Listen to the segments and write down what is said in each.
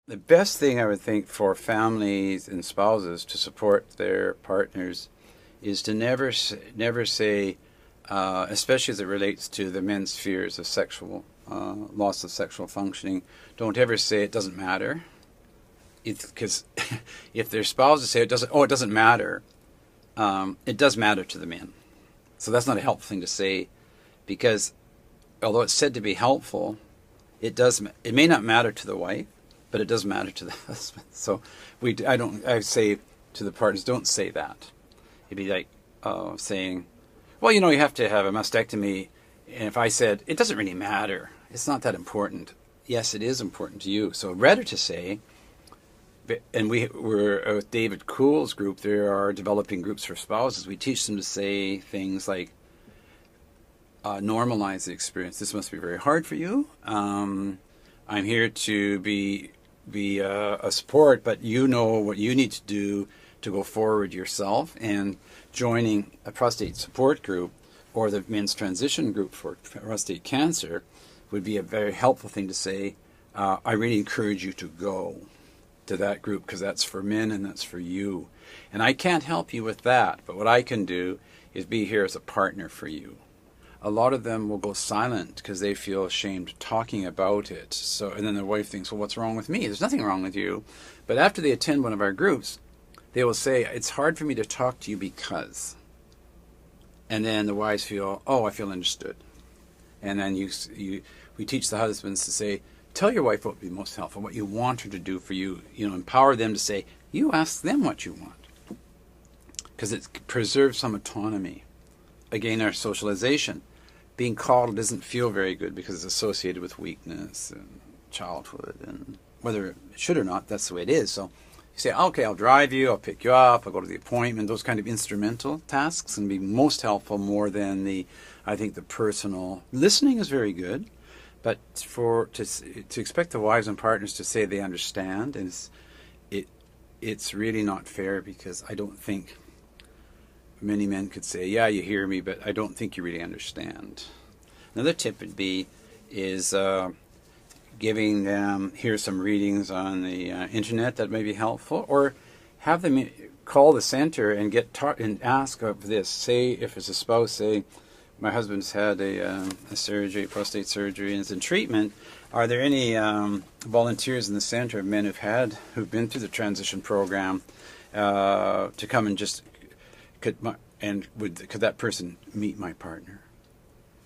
The best thing I would think for families and spouses to support their partners is to never say, especially as it relates to the men's fears of sexual loss of sexual functioning, don't ever say it doesn't matter. Because if their spouses say it doesn't matter, it does matter to the men. So that's not a helpful thing to say, because although it's said to be helpful, it may not matter to the wife, but it does matter to the husband. So I say to the partners, don't say that. It'd be like saying, well, you have to have a mastectomy. And if I said, it doesn't really matter, it's not that important. Yes, it is important to you. So rather to say, and we're with David Kuhl's group, there are developing groups for spouses. We teach them to say things like, normalize the experience. This must be very hard for you. I'm here to be a support, but you know what you need to do to go forward yourself. And joining a prostate support group or the men's transition group for prostate cancer would be a very helpful thing to say. I really encourage you to go to that group, because that's for men and that's for you. And I can't help you with that, but what I can do is be here as a partner for you. A lot of them will go silent because they feel ashamed talking about it. So, and then the wife thinks, well, what's wrong with me? There's nothing wrong with you. But after they attend one of our groups, they will say, it's hard for me to talk to you because. And then the wives feel, oh, I feel understood. And then we teach the husbands to say, tell your wife what would be most helpful, what you want her to do for you. Empower them to say, you ask them what you want. Because it preserves some autonomy. Again, our socialization. Being coddled doesn't feel very good because it's associated with weakness and childhood. And whether it should or not, that's the way it is. So you say, okay, I'll drive you, I'll pick you up, I'll go to the appointment. Those kind of instrumental tasks can be most helpful more than I think the personal. Listening is very good. But to expect the wives and partners to say they understand, and it's really not fair, because I don't think many men could say, yeah, you hear me, but I don't think you really understand. Another tip would be giving them, here's some readings on the internet that may be helpful, or have them call the center and get taught and ask of this. Say, if it's a spouse, say, my husband's had a surgery, prostate surgery, and is in treatment. Are there any volunteers in the center of men who've been through the transition program to come and just could that person meet my partner?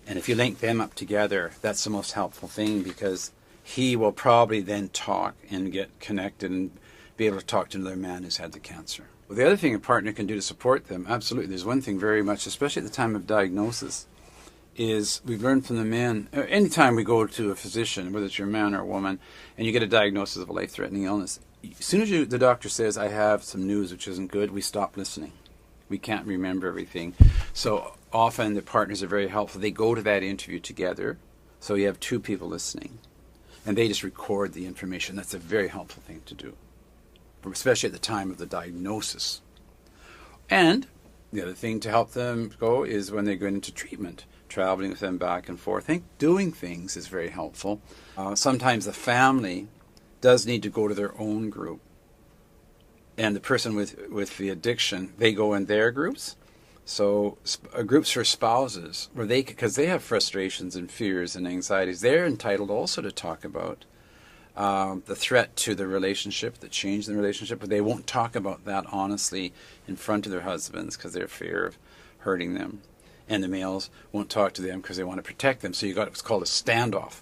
And if you link them up together, that's the most helpful thing, because he will probably then talk and get connected and be able to talk to another man who's had the cancer. Well, the other thing a partner can do to support them, absolutely, there's one thing very much, especially at the time of diagnosis, is we've learned from the men, anytime we go to a physician, whether it's your man or a woman, and you get a diagnosis of a life-threatening illness, as soon as the doctor says, I have some news which isn't good, we stop listening. We can't remember everything. So often the partners are very helpful. They go to that interview together, so you have two people listening, and they just record the information. That's a very helpful thing to do, especially at the time of the diagnosis. And the other thing to help them go is when they go into treatment, traveling with them back and forth. I think doing things is very helpful. Sometimes the family does need to go to their own group. And the person with the addiction, they go in their groups. So groups for spouses, where because they have frustrations and fears and anxieties, they're entitled also to talk about the threat to the relationship, the change in the relationship, but they won't talk about that honestly in front of their husbands because they're fear of hurting them. And the males won't talk to them because they want to protect them. So you got what's called a standoff.